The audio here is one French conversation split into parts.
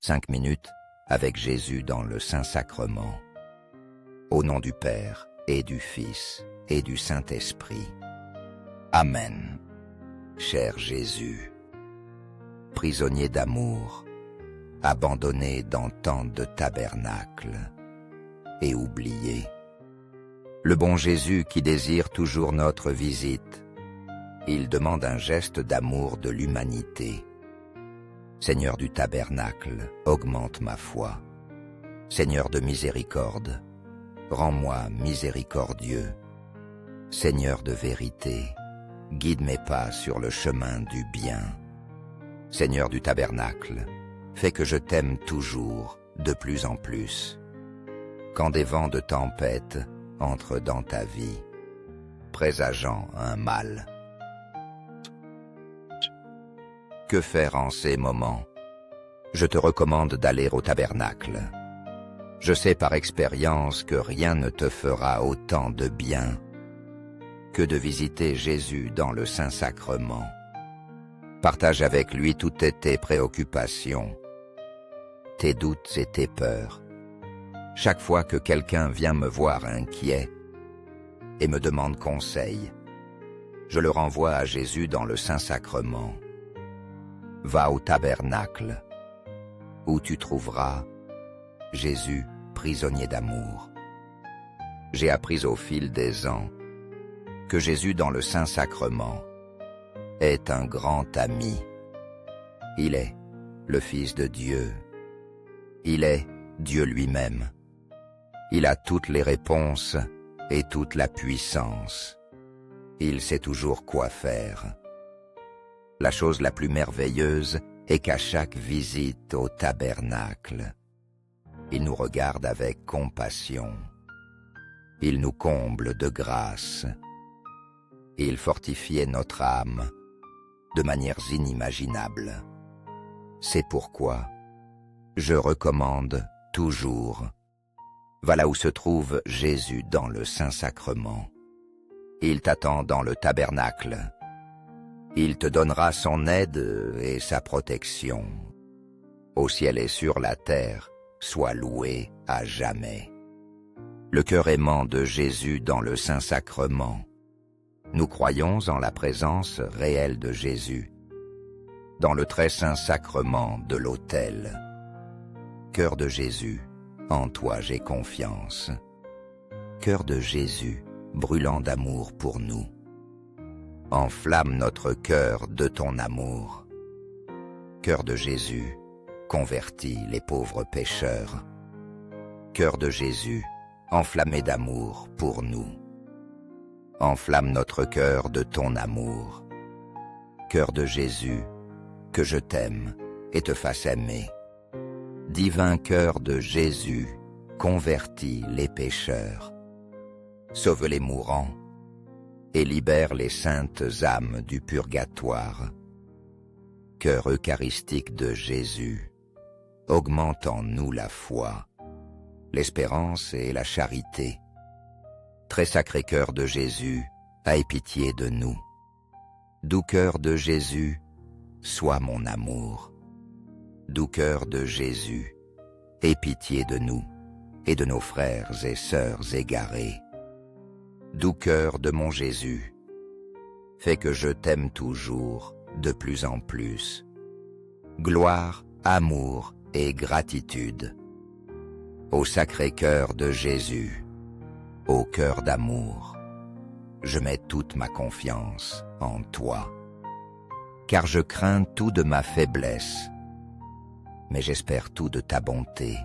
5 minutes avec Jésus dans le Saint-Sacrement. Au nom du Père, et du Fils, et du Saint-Esprit. Amen. Cher Jésus, prisonnier d'amour, abandonné dans tant de tabernacles, et oublié. Le bon Jésus qui désire toujours notre visite, il demande un geste d'amour de l'humanité. Seigneur du tabernacle, augmente ma foi. Seigneur de miséricorde, rends-moi miséricordieux. Seigneur de vérité, guide mes pas sur le chemin du bien. Seigneur du tabernacle, fais que je t'aime toujours, de plus en plus. Quand des vents de tempête entrent dans ta vie, présageant un mal. Que faire en ces moments? Je te recommande d'aller au tabernacle. Je sais par expérience que rien ne te fera autant de bien que de visiter Jésus dans le Saint-Sacrement. Partage avec lui toutes tes préoccupations, tes doutes et tes peurs. Chaque fois que quelqu'un vient me voir inquiet et me demande conseil, je le renvoie à Jésus dans le Saint-Sacrement. Va au tabernacle, où tu trouveras Jésus, prisonnier d'amour. J'ai appris au fil des ans que Jésus dans le Saint-Sacrement est un grand ami. Il est le Fils de Dieu. Il est Dieu lui-même. Il a toutes les réponses et toute la puissance. Il sait toujours quoi faire. La chose la plus merveilleuse est qu'à chaque visite au tabernacle, il nous regarde avec compassion. Il nous comble de grâce. Il fortifiait notre âme de manières inimaginables. C'est pourquoi je recommande toujours. Va là où se trouve Jésus dans le Saint-Sacrement. Il t'attend dans le tabernacle. Il te donnera son aide et sa protection. Au ciel et sur la terre, sois loué à jamais. Le cœur aimant de Jésus dans le Saint-Sacrement. Nous croyons en la présence réelle de Jésus dans le très saint sacrement de l'autel. Cœur de Jésus, en toi j'ai confiance. Cœur de Jésus, brûlant d'amour pour nous. Enflamme notre cœur de ton amour. Cœur de Jésus, convertis les pauvres pécheurs. Cœur de Jésus, enflammé d'amour pour nous. Enflamme notre cœur de ton amour. Cœur de Jésus, que je t'aime et te fasse aimer. Divin cœur de Jésus, convertis les pécheurs. Sauve les mourants et libère les saintes âmes du purgatoire. Cœur eucharistique de Jésus, augmente en nous la foi, l'espérance et la charité. Très sacré cœur de Jésus, aie pitié de nous. Doux cœur de Jésus, sois mon amour. Doux cœur de Jésus, aie pitié de nous et de nos frères et sœurs égarés. Doux cœur de mon Jésus, fais que je t'aime toujours de plus en plus. Gloire, amour et gratitude. Au sacré cœur de Jésus, ô cœur d'amour, je mets toute ma confiance en toi. Car je crains tout de ma faiblesse, mais j'espère tout de ta bonté.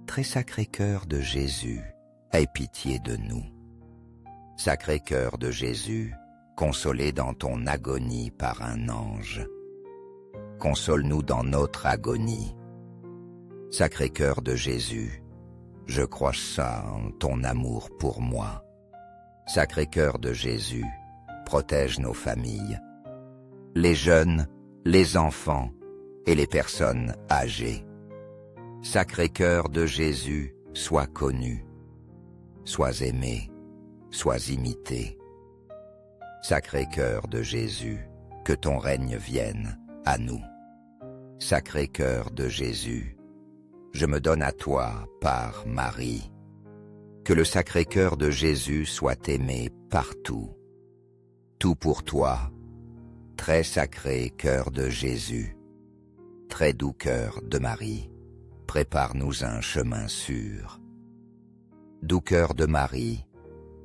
Très sacré cœur de Jésus, aie pitié de nous. Sacré cœur de Jésus, consolé dans ton agonie par un ange, console-nous dans notre agonie. Sacré cœur de Jésus, je crois ça en ton amour pour moi. Sacré cœur de Jésus, protège nos familles, les jeunes, les enfants et les personnes âgées. Sacré cœur de Jésus, sois connu, sois aimé, sois imité. Sacré cœur de Jésus, que ton règne vienne à nous. Sacré cœur de Jésus, je me donne à toi par Marie. Que le sacré cœur de Jésus soit aimé partout. Tout pour toi, très sacré cœur de Jésus. Très doux cœur de Marie, prépare-nous un chemin sûr. Doux cœur de Marie,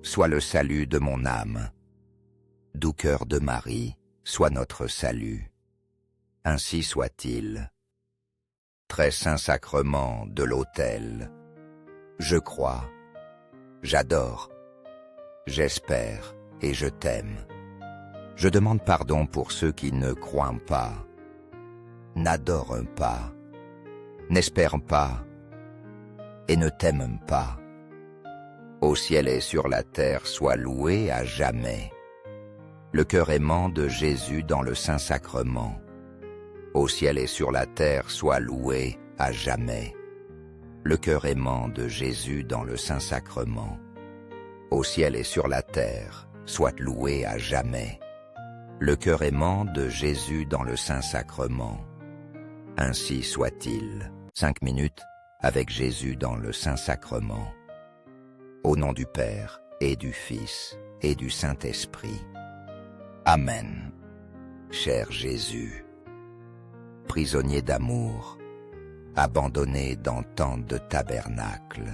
sois le salut de mon âme. Doux cœur de Marie, sois notre salut. Ainsi soit-il. Très saint sacrement de l'autel, je crois, j'adore, j'espère et je t'aime. Je demande pardon pour ceux qui ne croient pas, n'adorent pas, n'espèrent pas et ne t'aiment pas. Au ciel et sur la terre sois loué à jamais. Le cœur aimant de Jésus dans le Saint-Sacrement. Au ciel et sur la terre sois loué à jamais. Le cœur aimant de Jésus dans le Saint-Sacrement. Au ciel et sur la terre soit loué à jamais. Le cœur aimant de Jésus dans le Saint-Sacrement. Ainsi soit-il. 5 minutes avec Jésus dans le Saint-Sacrement. Au nom du Père et du Fils et du Saint-Esprit. Amen. Cher Jésus, prisonnier d'amour, abandonné dans tant de tabernacles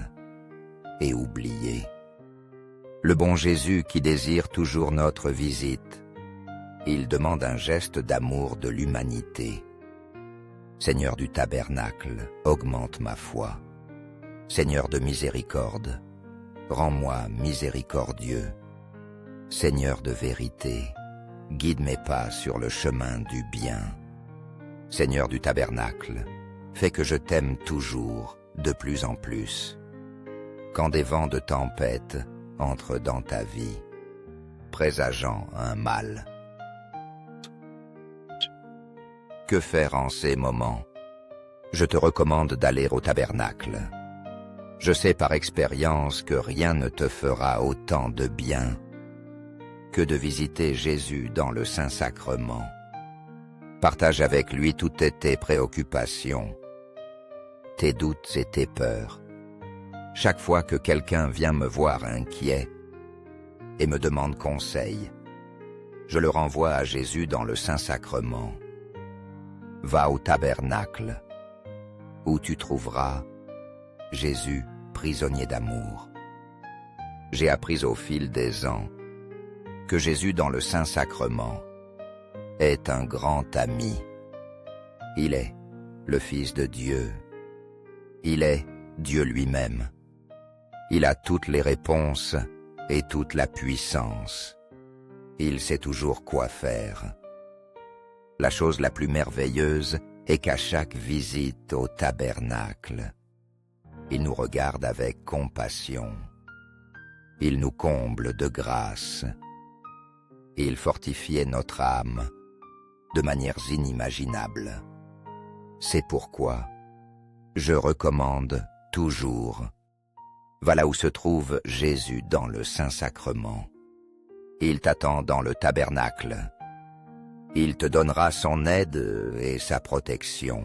et oublié. Le bon Jésus qui désire toujours notre visite, il demande un geste d'amour de l'humanité. Seigneur du tabernacle, augmente ma foi. Seigneur de miséricorde, rends-moi miséricordieux. Seigneur de vérité, guide mes pas sur le chemin du bien. Seigneur du tabernacle, fais que je t'aime toujours, de plus en plus. Quand des vents de tempête entrent dans ta vie, présageant un mal. Que faire en ces moments? Je te recommande d'aller au tabernacle. Je sais par expérience que rien ne te fera autant de bien que de visiter Jésus dans le Saint-Sacrement. Partage avec lui toutes tes préoccupations, tes doutes et tes peurs. Chaque fois que quelqu'un vient me voir inquiet et me demande conseil, je le renvoie à Jésus dans le Saint-Sacrement. Va au tabernacle, où tu trouveras Jésus, prisonnier d'amour. J'ai appris au fil des ans que Jésus dans le Saint-Sacrement est un grand ami. Il est le Fils de Dieu. Il est Dieu lui-même. Il a toutes les réponses et toute la puissance. Il sait toujours quoi faire. La chose la plus merveilleuse est qu'à chaque visite au tabernacle, il nous regarde avec compassion. Il nous comble de grâce. Il fortifiait notre âme de manières inimaginables. C'est pourquoi je recommande toujours. Va là où se trouve Jésus dans le Saint-Sacrement. Il t'attend dans le tabernacle. Il te donnera son aide et sa protection.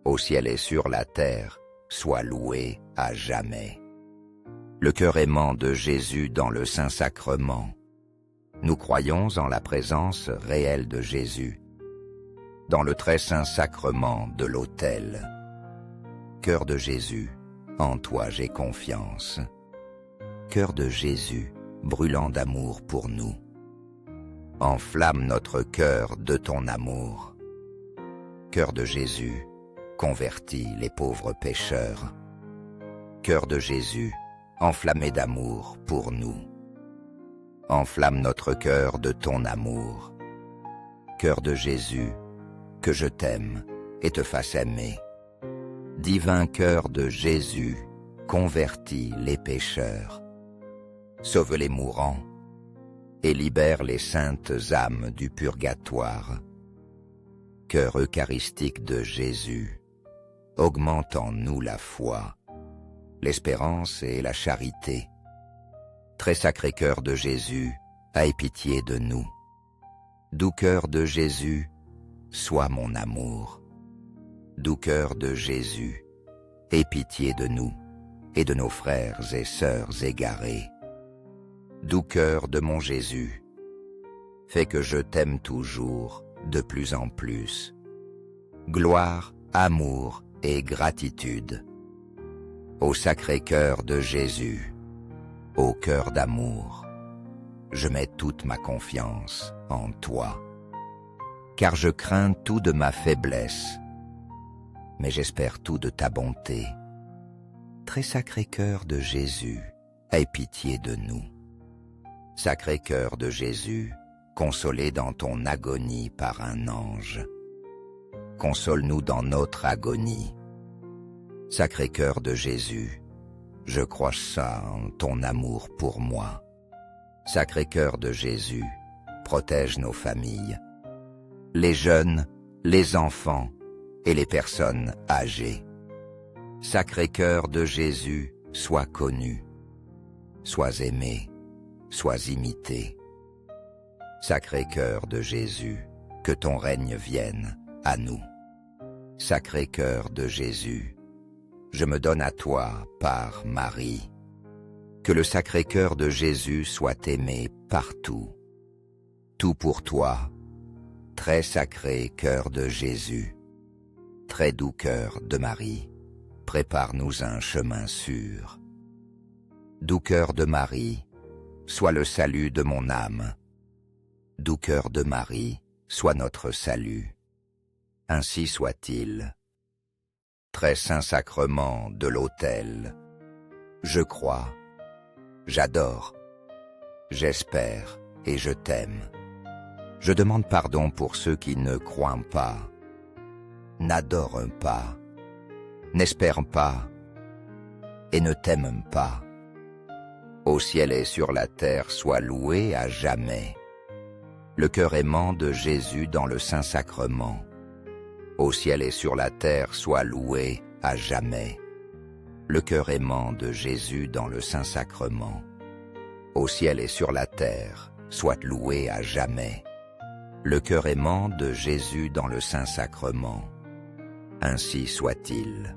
Au ciel et sur la terre, sois loué à jamais. Le cœur aimant de Jésus dans le Saint-Sacrement. Nous croyons en la présence réelle de Jésus dans le très saint sacrement de l'autel. Cœur de Jésus, en toi j'ai confiance. Cœur de Jésus, brûlant d'amour pour nous. Enflamme notre cœur de ton amour. Cœur de Jésus, convertis les pauvres pécheurs. Cœur de Jésus, enflammé d'amour pour nous. Enflamme notre cœur de ton amour. Cœur de Jésus, que je t'aime et te fasse aimer. Divin cœur de Jésus, convertis les pécheurs. Sauve les mourants et libère les saintes âmes du purgatoire. Cœur eucharistique de Jésus, augmente en nous la foi, l'espérance et la charité. Très sacré cœur de Jésus, aie pitié de nous. Doux cœur de Jésus, sois mon amour. Doux cœur de Jésus, aie pitié de nous et de nos frères et sœurs égarés. Doux cœur de mon Jésus, fais que je t'aime toujours de plus en plus. Gloire, amour et gratitude. Au sacré cœur de Jésus, au cœur d'amour, je mets toute ma confiance en toi. Car je crains tout de ma faiblesse, mais j'espère tout de ta bonté. Très sacré cœur de Jésus, aie pitié de nous. Sacré cœur de Jésus, consolé dans ton agonie par un ange, console-nous dans notre agonie. Sacré cœur de Jésus, je crois ça en ton amour pour moi. Sacré cœur de Jésus, protège nos familles, les jeunes, les enfants et les personnes âgées. Sacré cœur de Jésus, sois connu, sois aimé, sois imité. Sacré cœur de Jésus, que ton règne vienne à nous. Sacré cœur de Jésus, je me donne à toi par Marie. Que le sacré cœur de Jésus soit aimé partout. Tout pour toi, très sacré cœur de Jésus. Très doux cœur de Marie, prépare-nous un chemin sûr. Doux cœur de Marie, sois le salut de mon âme. Doux cœur de Marie, sois notre salut. Ainsi soit-il. Très saint sacrement de l'autel, je crois, j'adore, j'espère et je t'aime. Je demande pardon pour ceux qui ne croient pas, n'adorent pas, n'espèrent pas et ne t'aiment pas. Au ciel et sur la terre sois loué à jamais. Le cœur aimant de Jésus dans le Saint-Sacrement. Au ciel et sur la terre sois loué à jamais. Le cœur aimant de Jésus dans le Saint-Sacrement. Au ciel et sur la terre soit loué à jamais. Le cœur aimant de Jésus dans le Saint-Sacrement. Ainsi soit-il.